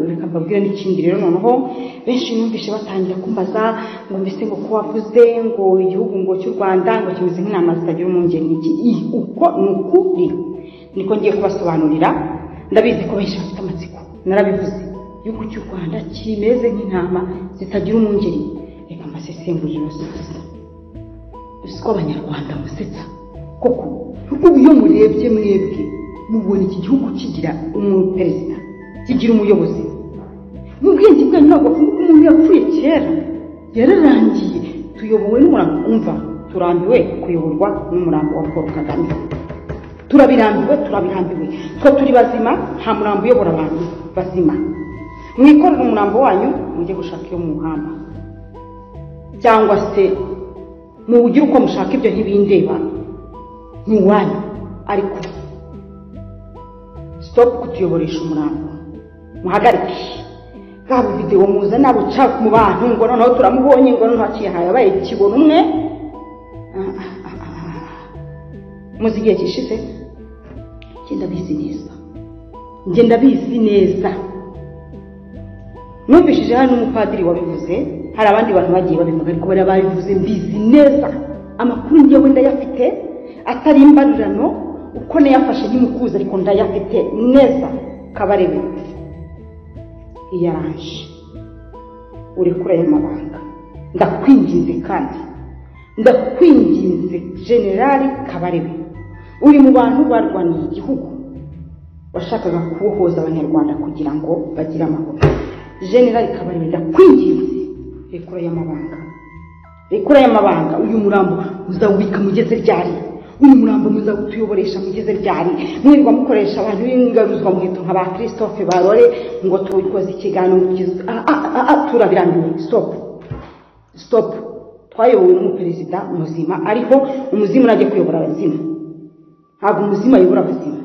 reka mbabwire n'ikindi rero noneho benshi numvishe batangira kumbaza ngo mbese ngo ko wavuze ngo igihugu ngo cy'u Rwanda ngo kimeze nk'intama zitagira umwungeri iki uko nukuri niko ngiye kubasobanurira ndabizi ko benshi bafite amatsiko narabivuze igihugu cy'u Rwanda kimeze nk'intama zitagira umwungeri reka mbasesengurire rwose usiko abanyarwanda musetsa koko ubu iyo murebye mwebwe mubona iki gihugu kigira umuperezida kigira umuyobozi mu bwenge bwanyu ntabwo umuntu yapfuye kera yararangiye tuyobowe n'umurambo umva turambiwe kuyoborwa n'umurambo wa Paul Kagame turabirambiwe twe turi bazima nta murambo uyobora abantu bazima mwikorera umurambo wanyu mujye gushaka iyo mu muhanda cyangwa se mugira uko mushaka ibyo ntibindeba ntiwanyu ariko stop kutuyoboresha umurambo muhagarike gabo video muza nabo caka mu bantu ngo noneho turamubonye ngo noneho haciye baye kibona umwe muzigiye kishize ngenda bizi neza numvishije hano umupadiri wabivuze hari abandi bantu bagiye babivuga ariko bari babivuze mbizi neza amakuru ngiye wenda yafite atari imbarirano uko ne yafashe nkimukuza ariko ndayafite neza Kabarebe yaranje uri kure y'amabanga ndakwinginze kandi ndakwinginze General Kabarebe uri mu bantu barwaniye igihugu washakaga kubohoza abanyarwanda kugira ngo bagire amahoro General Kabarebe ndakwinginze rekura y'amabanga uyu murambo uzawubika mugeze ryari uyu murambo muzawutuyoboresha mugeze ryari mwirwa mukoresha abantu b'ingaruzwa mu gito nk'aba Christophe Barore ngo tukoze ikiganiro turabirambiwe stop twayobowe n'umuperezida muzima ariho umuzima unajye kuyobora abazima ntabwo umuzima ayobora abazima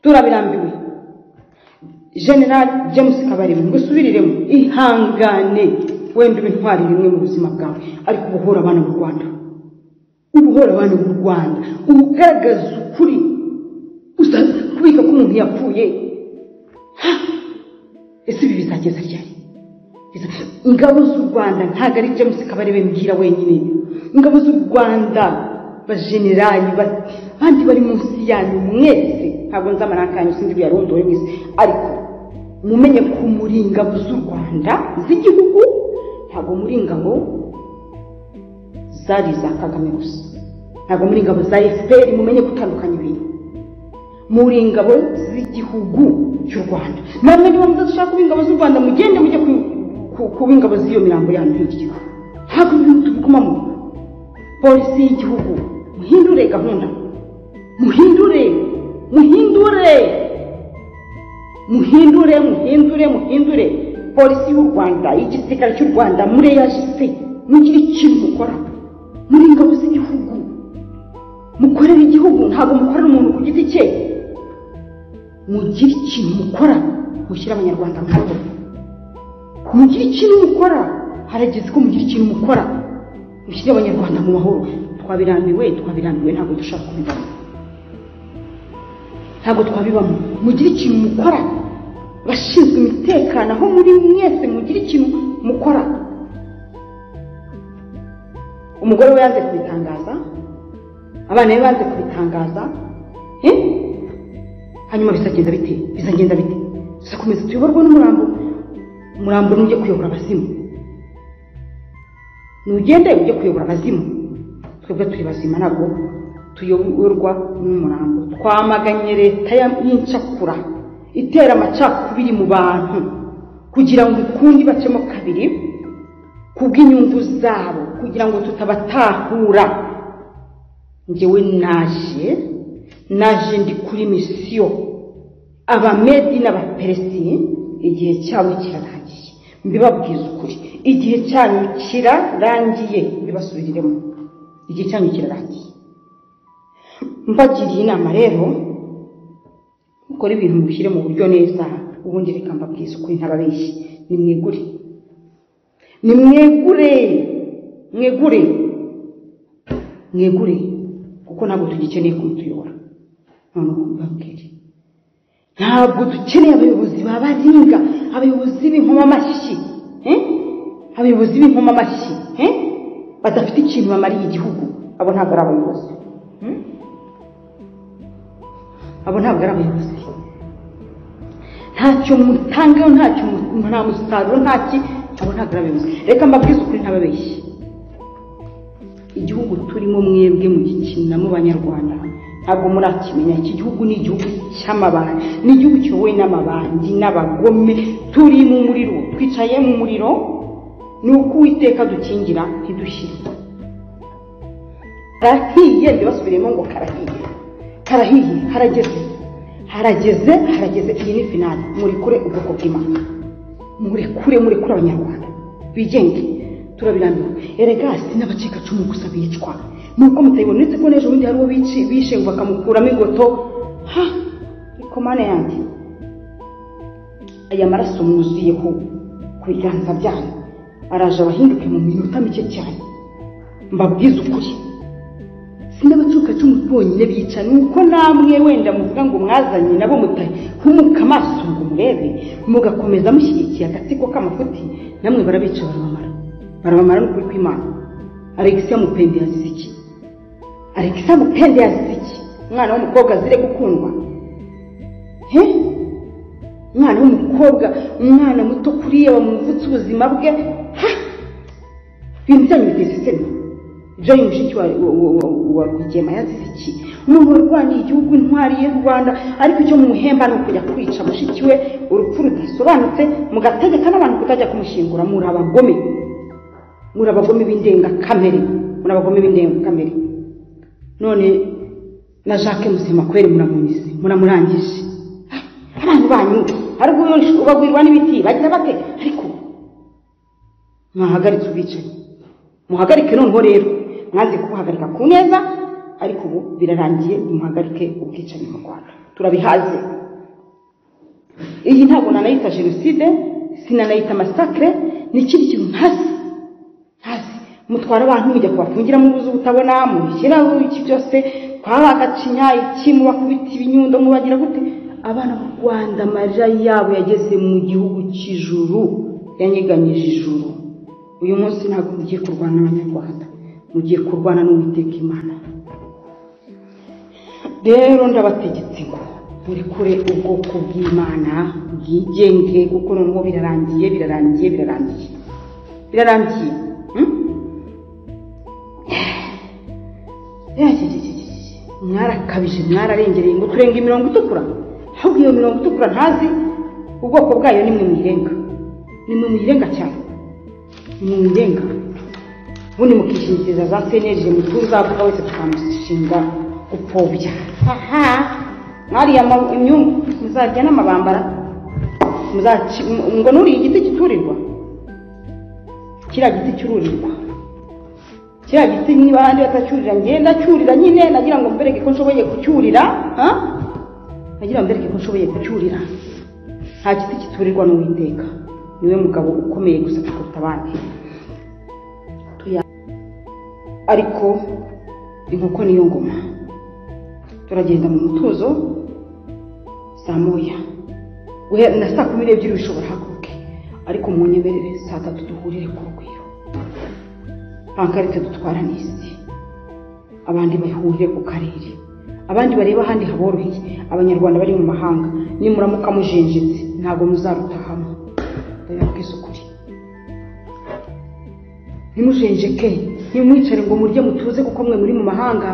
turabirambiwe General James Kabarebe ngo subiriremo ihangane wenda ibintwari rimwe mu buzima bwawe ariko ubuhora abana mu Rwanda ugaragaza ukuri kubika ko umuntu yapfuye ese ibi bizageza ryari ingabo z'u Rwanda ntago ari James Kabarebe mbwira wenyine ingabo z'u Rwanda bajenerali bandi bari munsi yanyu mwese ntabwo nzamarankanyo sindi byarondoye mwese ariko mumenye ko muri ingabo z'u Rwanda z'igihugu ntabwo muri ingabo zari za Kagame gusa ntabwo muri ingabo za FPR mumenye gutandukanya ibintu muri ingabo z'igihugu cy'u Rwanda namwe niba mudashaka ingabo z'u Rwanda mugende mujye kuba ingabo z'iyo mirambo yanyu y'iki ntabwo ibintu tubikomamo polisi y'igihugu muhindure gahunda muhindure polisi y'u Rwanda igisirikare cy'u Rwanda muri yashise mugira ikintu mukora muri ingabo z'igihugu mukorera igihugu ntabwo mukorera umuntu ku giti cye mugira ikintu mukora mushyira abanyarwanda mu mahoro mugira ikintu mukora harageze ko mugira ikintu mukora mushyira abanyarwanda mu mahoro twabirambiwe ntabwo dushaka kubibamo ntabwo twabibamo mugira ikintu mukora bashinzwe imitekano aho muri mwese mugira ikintu mukora umugore we yanze kubitangaza abana be banze kubitangaza hanyuma bizagenda bite tuzakomeza tuyoborwa n'umurambo n'ujye kuyobora abazimu nugende ujye kuyobora abazimu twebwe turi bazima ntabwo tuyoborwa n'umurambo twamaganye leta y'incakura itera amacakubiri mu bantu kugira ngo ukundi bacemo kabiri kubw'inyungu zabo kugira ngo tutabatahura njyewe naje ndi kuri misiyo abamedi n'abaperesi igihe cyabo kirarangiye mbibabwiza ukuri igihe cyanyu kirarangiye mbibasubiriremo igihe cyanyu kirarangiye mbagiriye inama rero ukora ibintu mushyire mu buryo neza ubundi reka mbabwiza ukuri ntababeshyi mwegure kuko ntabwo tugikeneye kumutuyobora noneho mbabwire ntabwo dukeneye abayobozi babaringa, abayobozi b'inkoma amashyi, abayobozi b'inkoma amashyi badafite ikintu bamariye igihugu. Abo ntabwo ari abayobozi, abo ntabwo ari abayobozi. Ntacyo mutangaho, ntacyo nta musaruro, ntaki. Abo ntabwo ari abayobozi. Reka mbabwize ukuri ntababeshye, igihugu turimo mwebwe mu gikina mu banyarwanda ntabwo murakimenya. Iki gihugu ni igihugu cy'amabandi, ni igihugu cyowe n'amabandi n'abagome. Turi mu muriro, twicaye mu muriro. Ni uko Uwiteka dukingira ntidushire. Karahiye, ndibasubiremo ngo karahiye, karahiye, harageze. Iyi ni finale. Murekure ubwoko bw'Imana, murekure abanyarwanda bigenge. Turabirambiwe. Erega sinabacika cumu gusa bicwa, nuko mutayibona. Ndetse ko nejo bundi hariho bishe ngo bakamukuramo ingoto. Ikomane yanjye, aya maraso mwuzuyeho ku biganza byanyu araje abahinduke mu minota mike cyane. Mbabwize ukuri, sinabacuka cumu bonyine bica, nuko namwe wenda muvuga ngo mwazanye nabo humuka amaso ngo murebe, mugakomeza mushyigikiye agatsiko k'amafuti. Namwe barabica, barabamara n'ukuri kw'Imana. Alexia Mupende yazize iki? Alexia Mupende yazize iki? Umwana w'umukobwa azire gukundwa, umwana w'umukobwa, umwana muto kuriya bamuvutse ubuzima bwe. Ibintu byanyu biteze isoni. Ibyo mushiki wa Rwigema yazize iki? Umuntu warwaniye igihugu, intwari y'u Rwanda, ariko icyo mumuhemba ni ukujya kwica mushiki we urupfu rudasobanutse, mugategeka n'abantu kutajya kumushyingura. Muri abagome b'indengakamere, none na Jacques Musema kweri muramumize, muramurangije. Abantu banyu ariko ubagwirwa n'ibiti bagira bate? Ariko mwahagaritse ubwicanyi, muhagarike noneho rero. Mwaze kuhagarika ku neza, ariko ubu birarangiye. Muhagarike ubwicanyi mu Rwanda, turabihaze. Iyi ntabwo nanayita jenoside, sinanayita massacre, ni ikindi kintu ntazi. Mutwara abantu mujya kubafungira mu buzu butabona, mubishyiraho iki byose, kwabagacinya iki, mubakubita ibinyundo, mubagira gute? Abana mu Rwanda amarira yabo yageze mu gihugu cy'ijuru, yanyeganyije ijuru. Uyu munsi ntabwo mugiye kurwana n'Abanyarwanda, mugiye kurwana n'Uwiteka Imana. Rero ndabategetse ngo murekure ubwoko bw'Imana bwigenge, kuko noneho birarangiye. Mwarakabije, mwararengereye ngo turenga imirongo itukura. Ahubwo iyo mirongo itukura ntazi ubwoko bwayo, nimwe muyirenga cyane, ubundi mukishingikiriza za CNLG, mutuzavuga wese tukamushinga gupfobya. Mwariya imyungu muzajya n'amabambara, ngo nuriye igiti kiturirwa, kiriya giti cyururirwa, kiriya giti niba abandi batacyurira, ngenda cyurira nyine. Nagira ngo mbereke ko nshoboye kucyurira, nta giti kiturirwa n'Uwiteka. Niwe mugabo ukomeye gusa kuruta abandi. Ariko inkoko niyo ngoma. Turagenda mu mutuzo saa moya, na saa 12 bishobora haguruke, ariko munyemerere saa 3 duhurire ku rugwiro. Pankarite dutwara n'isi, abandi bahurire ku karere, abandi bareba ahandi haboroheye. Abanyarwanda bari mu mahanga, nimuramuka mujenjetse ntabwo muzarutahamo. Ndababwiza ukuri, nimujenjeke, nimwicare ngo murye mutuze, kuko mwe muri mu mahanga.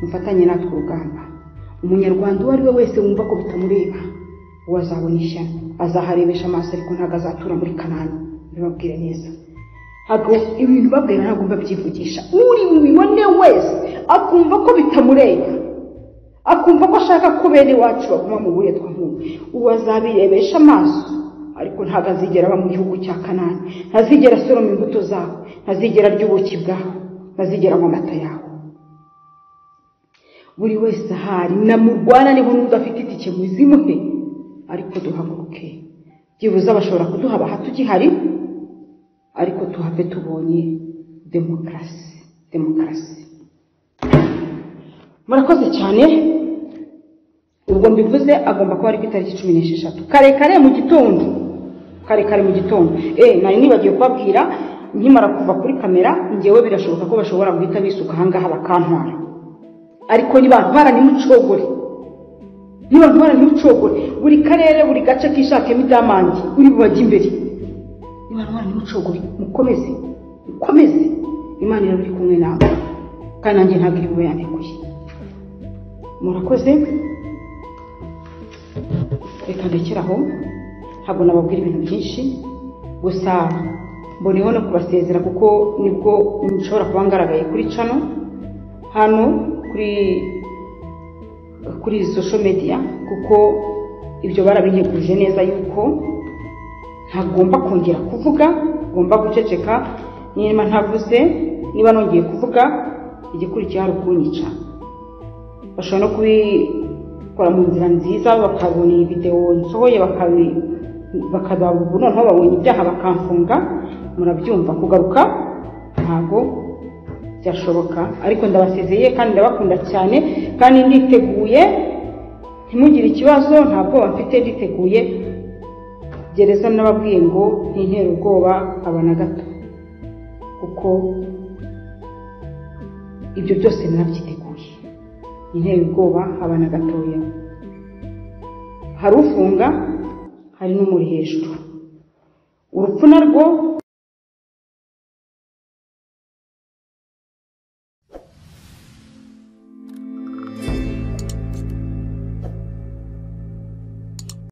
Mufatanye natwe urugamba. Umunyarwanda uwo ari we wese wumva ko bitamureba, uwo azabona ishyano, azaharebesha amaso, ariko ntabwo azatura muri Kanani. Bibabwire neza, ntabwo ibintu babwira ntabwo mbabyivugisha. Uri bubibone wese akumva ko bitamureba, akumva ko ashaka ko bene wacu baguma mu buretwa nk'ubu, uwo azabirebesha amaso, ariko ntabwo azigera aba mu gihugu cya Kanani. Ntazigera asoroma imbuto zawe, ntazigera arya ubuki bwawe, ntazigera anywa amata yawe. Buri wese ahari namurwana, niba n'udafite itike muzimuhe, ariko duhaguruke. Byibuze bashobora kuduha abaha tugihari, ariko tuhave tubonye demokarasi. Murakoze cyane. ubwo mbivuze agomba kuba ari ku itariki 16 kare mu gitondo nari nibagiye kubabwira nkimara kuva kuri kamera ngewe birashoboka ko bashobora guhita bisuka hangaha bakantwara ariko nibantwara nimucogore buri karere buri gace kishakemo idamangi uri bubajye imbere nibantwara nimucogore mukomeze Imana irabiri kumwe nawe kandi nanjye ntabwo iri bube yanekuye murakoze reka ndekeraho ntabwo nababwira ibintu byinshi gusa mboneho no kubasezera kuko nibwo nshobora kuba ngaragaye kuri channel hano kuri social media kuko ibyo barabinteguje neza yuko ntagomba kongera kuvuga ngomba guceceka niba ntavuze niba nongeye kuvuga igikurikiye hari ukunyica bashobora no kubikora mu nzira nziza bakabona iyi video nsohoye bakababura noneho babonye ibyaha bakamfunga murabyumva kugaruka ntago byashoboka ariko ndabasezeye kandi ndabakunda cyane kandi nditeguye ntimugire ikibazo ntabwo bafite nditeguye gereza nababwiye ngo ntintera ubwoba abana gato kuko ibyo byose narabyiteguye intera ubwoba abana gatoya hari ufunga hari n'umuri hejuru urupfu narwo